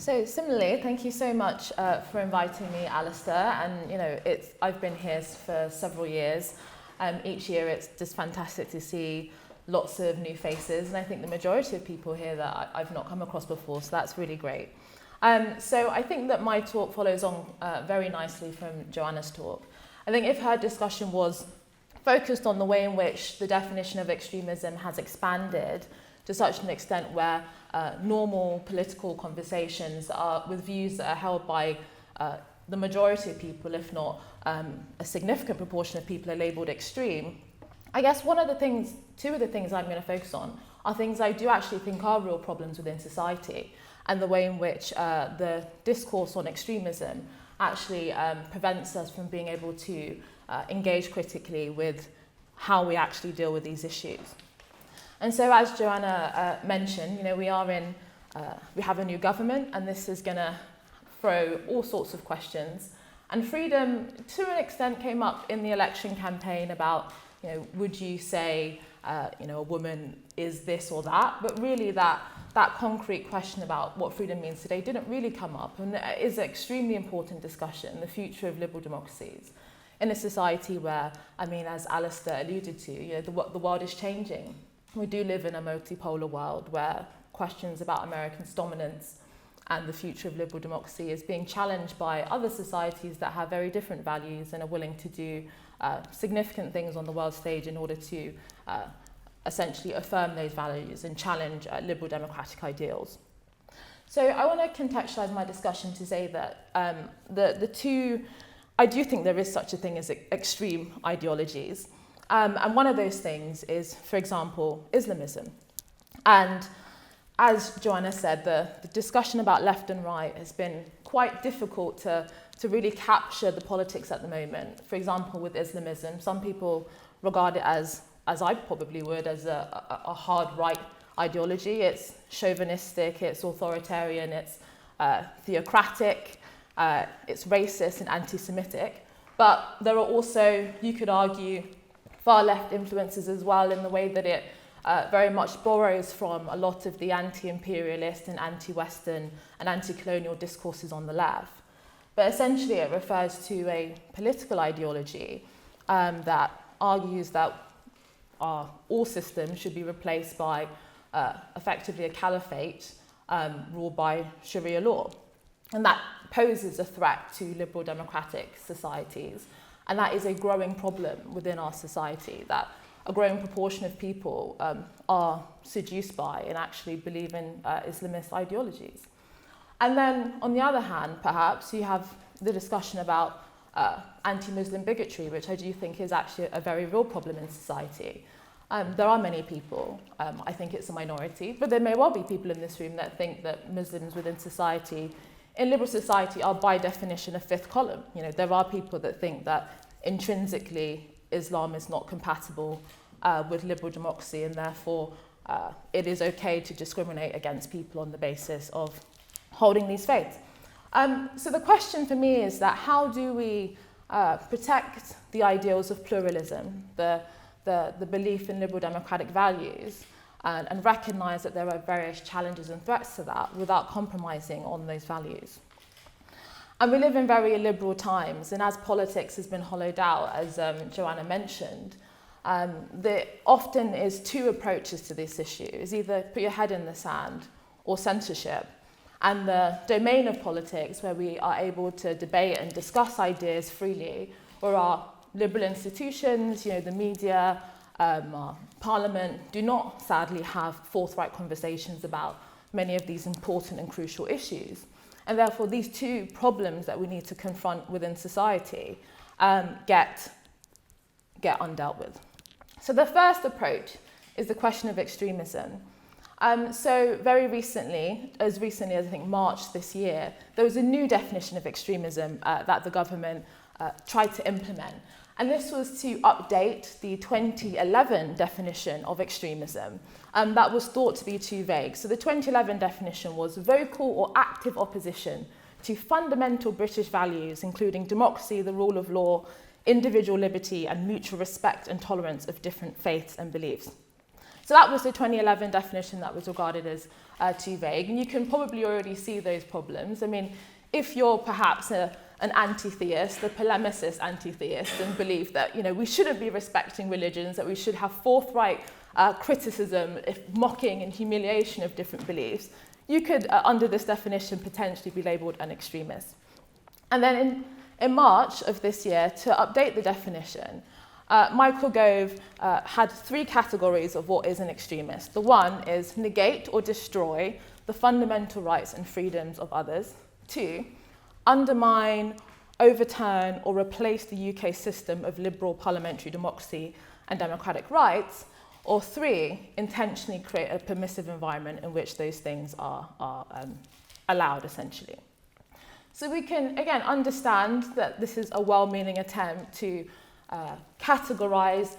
So similarly, thank you so much for inviting me, Alistair. And I've been here for several years. Each year, it's just fantastic to see lots of new faces, and I think the majority of people here that I've not come across before. So that's really great. So I think that my talk follows on very nicely from Joanna's talk. I think if her discussion was focused on the way in which the definition of extremism has expanded to such an extent where normal political conversations are with views that are held by the majority of people, if not a significant proportion of people, are labelled extreme. I guess two of the things I'm going to focus on are things I do actually think are real problems within society, and the way in which the discourse on extremism actually prevents us from being able to engage critically with how we actually deal with these issues. And so, as Joanna mentioned, we have a new government, and this is going to throw all sorts of questions. And freedom, to an extent, came up in the election campaign about, would you say, a woman is this or that? But really, that concrete question about what freedom means today didn't really come up, and it is an extremely important discussion, the future of liberal democracies, in a society where, as Alistair alluded to, the world is changing. We do live in a multipolar world where questions about Americans' dominance and the future of liberal democracy is being challenged by other societies that have very different values and are willing to do significant things on the world stage in order to essentially affirm those values and challenge liberal democratic ideals. So I want to contextualize my discussion to say that I do think there is such a thing as extreme ideologies. And one of those things is, for example, Islamism. And as Joanna said, the discussion about left and right has been quite difficult to really capture the politics at the moment. For example, with Islamism, some people regard it as I probably would, as a hard right ideology. It's chauvinistic, it's authoritarian, it's theocratic, it's racist and anti-Semitic. But there are also, you could argue, far left influences as well, in the way that it very much borrows from a lot of the anti-imperialist and anti-Western and anti-colonial discourses on the left. But essentially it refers to a political ideology that argues that all systems should be replaced by effectively a caliphate ruled by Sharia law. And that poses a threat to liberal democratic societies. And that is a growing problem within our society, that a growing proportion of people are seduced by and actually believe in Islamist ideologies. And then, on the other hand, perhaps, you have the discussion about anti-Muslim bigotry, which I do think is actually a very real problem in society. There are many people, I think it's a minority, but there may well be people in this room that think that Muslims within society, in liberal society, are by definition a fifth column. There are people that think that intrinsically Islam is not compatible with liberal democracy, and therefore it is okay to discriminate against people on the basis of holding these faiths. So the question for me is that how do we protect the ideals of pluralism, the belief in liberal democratic values, and recognise that there are various challenges and threats to that without compromising on those values? And we live in very illiberal times, and as politics has been hollowed out, as Joanna mentioned, there often is two approaches to this issue. It's either put your head in the sand or censorship. And the domain of politics, where we are able to debate and discuss ideas freely, where our liberal institutions, the media, our parliament, do not sadly have forthright conversations about many of these important and crucial issues. And therefore, these two problems that we need to confront within society get undealt with. So the first approach is the question of extremism. So very recently as I think March this year, there was a new definition of extremism that the government tried to implement. And this was to update the 2011 definition of extremism that was thought to be too vague. So the 2011 definition was vocal or active opposition to fundamental British values, including democracy, the rule of law, individual liberty, and mutual respect and tolerance of different faiths and beliefs. So that was the 2011 definition that was regarded as too vague. And you can probably already see those problems. I mean, if you're perhaps an anti-theist, a polemicist anti-theist, and believe that, you know, we shouldn't be respecting religions, that we should have forthright criticism, mocking and humiliation of different beliefs, you could, under this definition, potentially be labelled an extremist. And then in March of this year, to update the definition, Michael Gove had 3 categories of what is an extremist. The one is negate or destroy the fundamental rights and freedoms of others. 2, undermine, overturn, or replace the UK system of liberal parliamentary democracy and democratic rights. Or 3, intentionally create a permissive environment in which those things are allowed, essentially. So we can, again, understand that this is a well-meaning attempt to categorize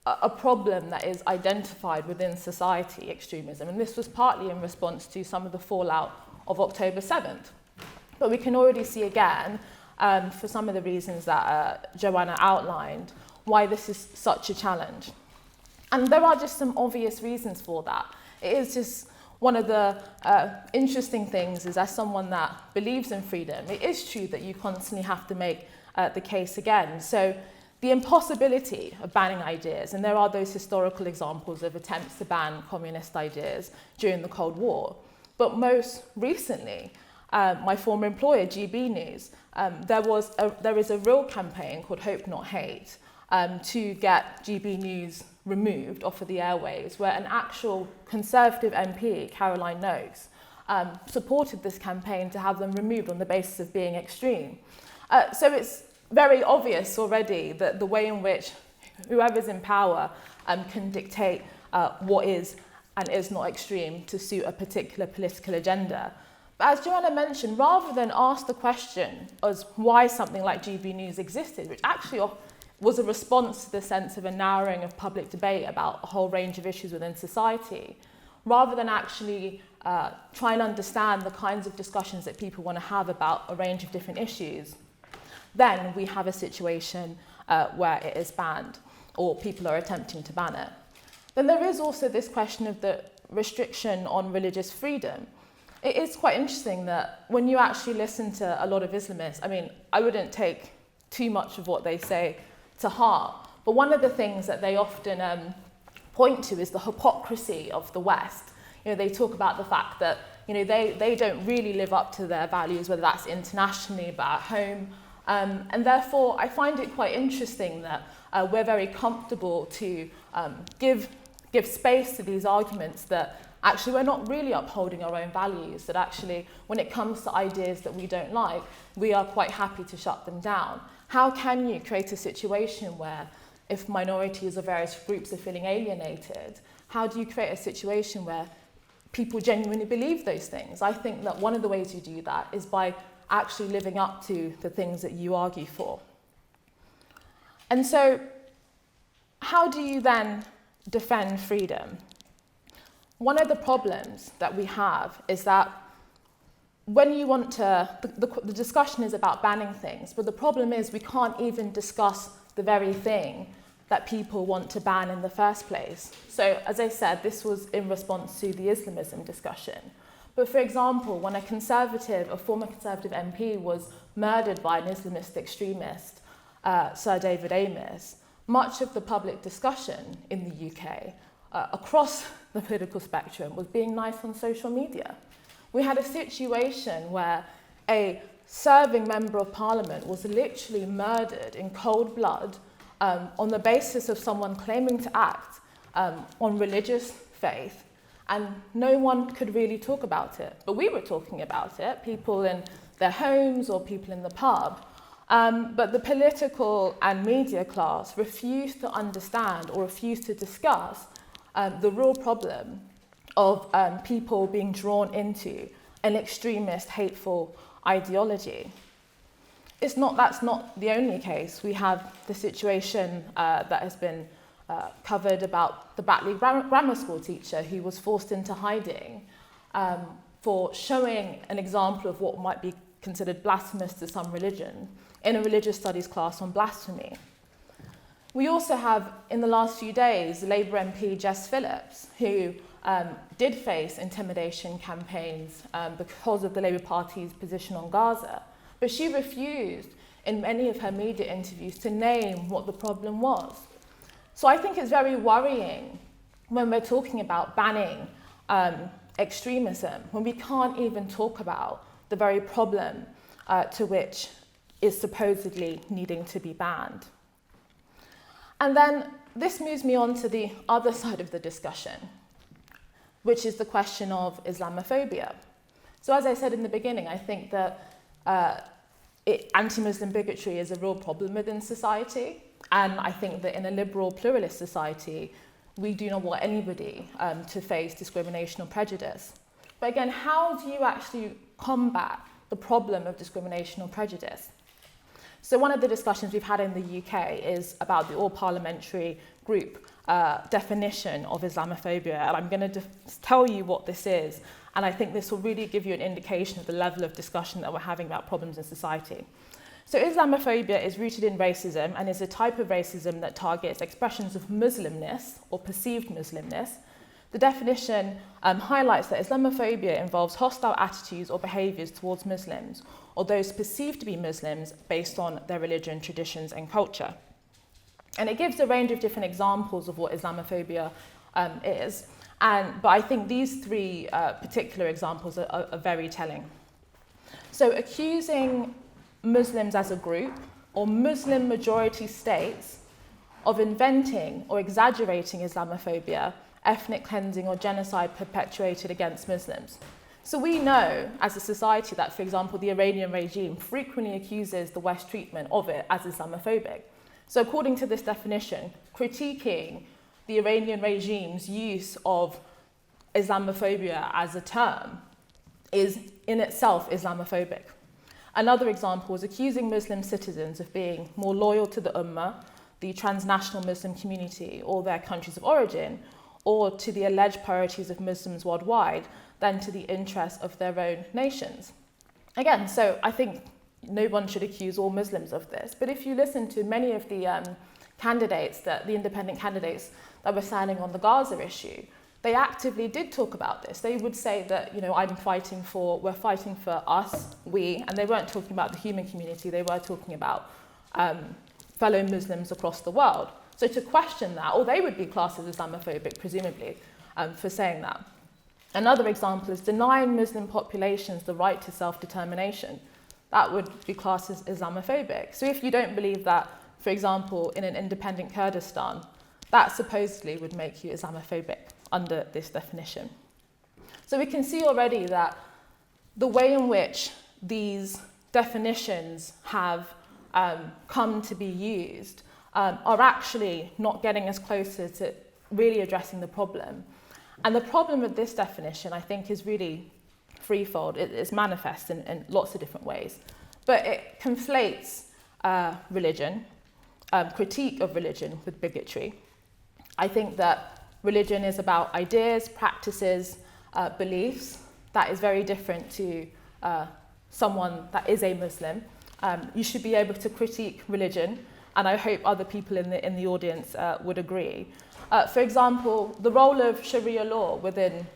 a problem that is identified within society, extremism. And this was partly in response to some of the fallout of October 7th. But we can already see again, for some of the reasons that Joanna outlined, why this is such a challenge. And there are just some obvious reasons for that. It is just one of the interesting things is, as someone that believes in freedom, it is true that you constantly have to make the case again. So the impossibility of banning ideas, and there are those historical examples of attempts to ban communist ideas during the Cold War. But most recently, my former employer, GB News, there is a real campaign called Hope Not Hate to get GB News removed off of the airwaves, where an actual Conservative MP, Caroline Noakes, supported this campaign to have them removed on the basis of being extreme. So it's very obvious already that the way in which whoever's in power can dictate what is and is not extreme to suit a particular political agenda. But as Joanna mentioned, rather than ask the question as why something like GB News existed, which actually was a response to the sense of a narrowing of public debate about a whole range of issues within society, rather than actually try and understand the kinds of discussions that people want to have about a range of different issues, then we have a situation where it is banned, or people are attempting to ban it. Then there is also this question of the restriction on religious freedom. It is quite interesting that when you actually listen to a lot of Islamists, I mean, I wouldn't take too much of what they say to heart, but one of the things that they often point to is the hypocrisy of the West. You know, they talk about the fact that, you know, they don't really live up to their values, whether that's internationally, but at home. And therefore, I find it quite interesting that we're very comfortable to give space to these arguments that actually we're not really upholding our own values, that actually when it comes to ideas that we don't like, we are quite happy to shut them down. How can you create a situation where, if minorities or various groups are feeling alienated, how do you create a situation where people genuinely believe those things? I think that one of the ways you do that is by actually living up to the things that you argue for. And so, how do you then defend freedom? One of the problems that we have is that when you want to, the discussion is about banning things, but the problem is we can't even discuss the very thing that people want to ban in the first place. So, as I said, this was in response to the Islamism discussion. But for example, when a former Conservative MP was murdered by an Islamist extremist, Sir David Amess, much of the public discussion in the UK across the political spectrum was being nice on social media. We had a situation where a serving member of parliament was literally murdered in cold blood on the basis of someone claiming to act on religious faith, and no one could really talk about it. But we were talking about it, people in their homes or people in the pub. But the political and media class refused to understand or refused to discuss the real problem of people being drawn into an extremist, hateful ideology. That's not the only case. We have the situation that has been covered about the Batley Grammar School teacher who was forced into hiding for showing an example of what might be considered blasphemous to some religion in a religious studies class on blasphemy. We also have, in the last few days, Labour MP Jess Phillips, who did face intimidation campaigns because of the Labour Party's position on Gaza, but she refused in many of her media interviews to name what the problem was. So I think it's very worrying when we're talking about banning extremism, when we can't even talk about the very problem to which is supposedly needing to be banned. And then this moves me on to the other side of the discussion, which is the question of Islamophobia. So as I said in the beginning, I think that anti-Muslim bigotry is a real problem within society. And I think that in a liberal pluralist society, we do not want anybody to face discrimination or prejudice. But again, how do you actually combat the problem of discrimination or prejudice? So one of the discussions we've had in the UK is about the all-parliamentary group definition of Islamophobia. And I'm going to tell you what this is. And I think this will really give you an indication of the level of discussion that we're having about problems in society. So Islamophobia is rooted in racism and is a type of racism that targets expressions of Muslimness or perceived Muslimness. The definition highlights that Islamophobia involves hostile attitudes or behaviours towards Muslims or those perceived to be Muslims based on their religion, traditions and culture. And it gives a range of different examples of what Islamophobia is. But I think these three particular examples are very telling. So accusing Muslims as a group or Muslim majority states of inventing or exaggerating Islamophobia, ethnic cleansing or genocide perpetuated against Muslims. So we know as a society that, for example, the Iranian regime frequently accuses the West treatment of it as Islamophobic. So according to this definition, critiquing the Iranian regime's use of Islamophobia as a term is in itself Islamophobic. Another example is accusing Muslim citizens of being more loyal to the Ummah, the transnational Muslim community, or their countries of origin, or to the alleged priorities of Muslims worldwide than to the interests of their own nations. Again, so I think no one should accuse all Muslims of this, but if you listen to many of the the independent candidates that were standing on the Gaza issue, they actively did talk about this. They would say that, we're fighting for us, we, and they weren't talking about the human community, they were talking about fellow Muslims across the world. So to question that, or they would be classed as Islamophobic, presumably, for saying that. Another example is denying Muslim populations the right to self-determination. That would be classed as Islamophobic. So if you don't believe that, for example, in an independent Kurdistan, that supposedly would make you Islamophobic under this definition. So we can see already that the way in which these definitions have come to be used are actually not getting us closer to really addressing the problem. And the problem with this definition, I think, is really threefold. It's manifest in lots of different ways. But it conflates religion, critique of religion with bigotry. I think that religion is about ideas, practices, beliefs. That is very different to someone that is a Muslim. You should be able to critique religion, and I hope other people in the audience would agree. For example, the role of Sharia law within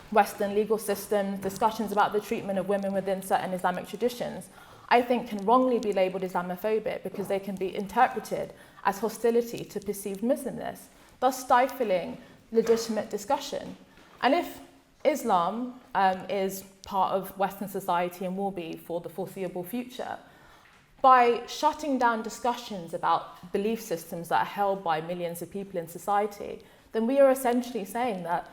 Western legal systems, discussions about the treatment of women within certain Islamic traditions, I think can wrongly be labelled Islamophobic because they can be interpreted as hostility to perceived Muslimness, thus stifling legitimate discussion. And if Islam is part of Western society and will be for the foreseeable future, by shutting down discussions about belief systems that are held by millions of people in society, then we are essentially saying that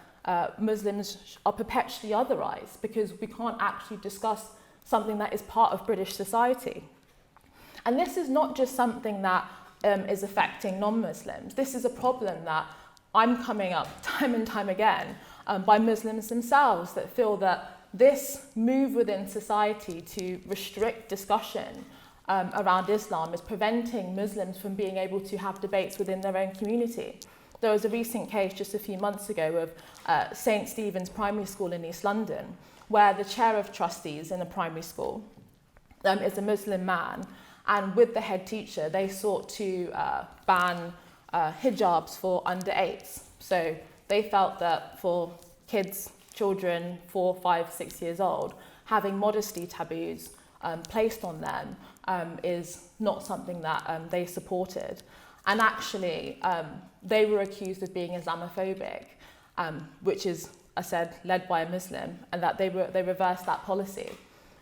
Muslims are perpetually otherized because we can't actually discuss something that is part of British society. And this is not just something that is affecting non-Muslims. This is a problem that I'm coming up time and time again by Muslims themselves that feel that this move within society to restrict discussion around Islam is preventing Muslims from being able to have debates within their own community. There was a recent case just a few months ago of St. Stephen's Primary School in East London, where the chair of trustees in a primary school is a Muslim man, and with the head teacher, they sought to ban hijabs for under 8s. So they felt that for children 4, 5, 6 years old, having modesty taboos placed on them is not something that they supported. And actually, they were accused of being Islamophobic, which is, I said, led by a Muslim, and that they reversed that policy.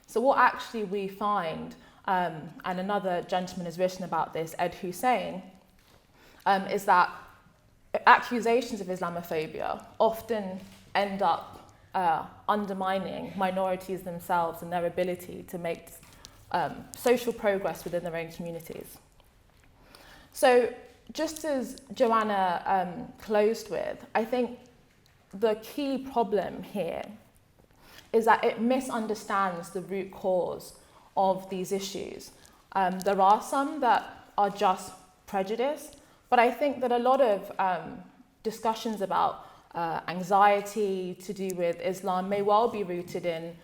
So what actually we find, and another gentleman has written about this, Ed Hussein, is that accusations of Islamophobia often end up undermining minorities themselves and their ability to make social progress within their own communities. So just as Joanna closed with, I think the key problem here is that it misunderstands the root cause of these issues. There are some that are just prejudice, but I think that a lot of discussions about anxiety to do with Islam may well be rooted in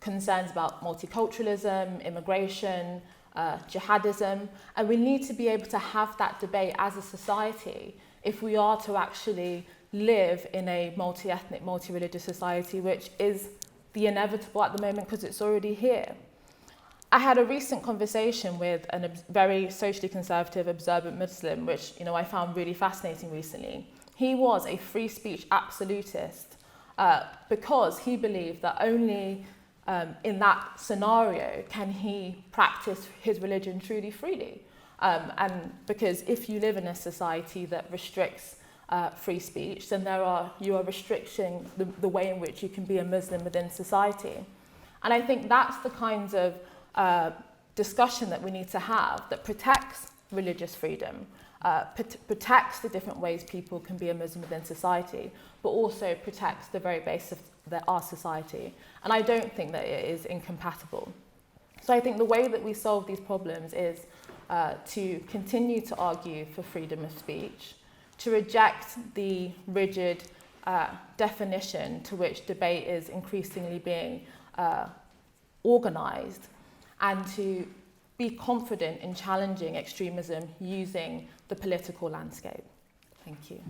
concerns about multiculturalism, immigration, jihadism, and we need to be able to have that debate as a society if we are to actually live in a multi-ethnic, multi-religious society, which is the inevitable at the moment because it's already here. I had a recent conversation with a very socially conservative, observant Muslim, which I found really fascinating recently. He was a free speech absolutist because he believed that only in that scenario can he practice his religion truly freely. And because if you live in a society that restricts free speech, then you are restricting the way in which you can be a Muslim within society. And I think that's the kind of discussion that we need to have that protects religious freedom, protects the different ways people can be a Muslim within society, but also protects the very base of our society. And I don't think that it is incompatible. So I think the way that we solve these problems is to continue to argue for freedom of speech, to reject the rigid definition to which debate is increasingly being organised, and to be confident in challenging extremism using the political landscape. Thank you.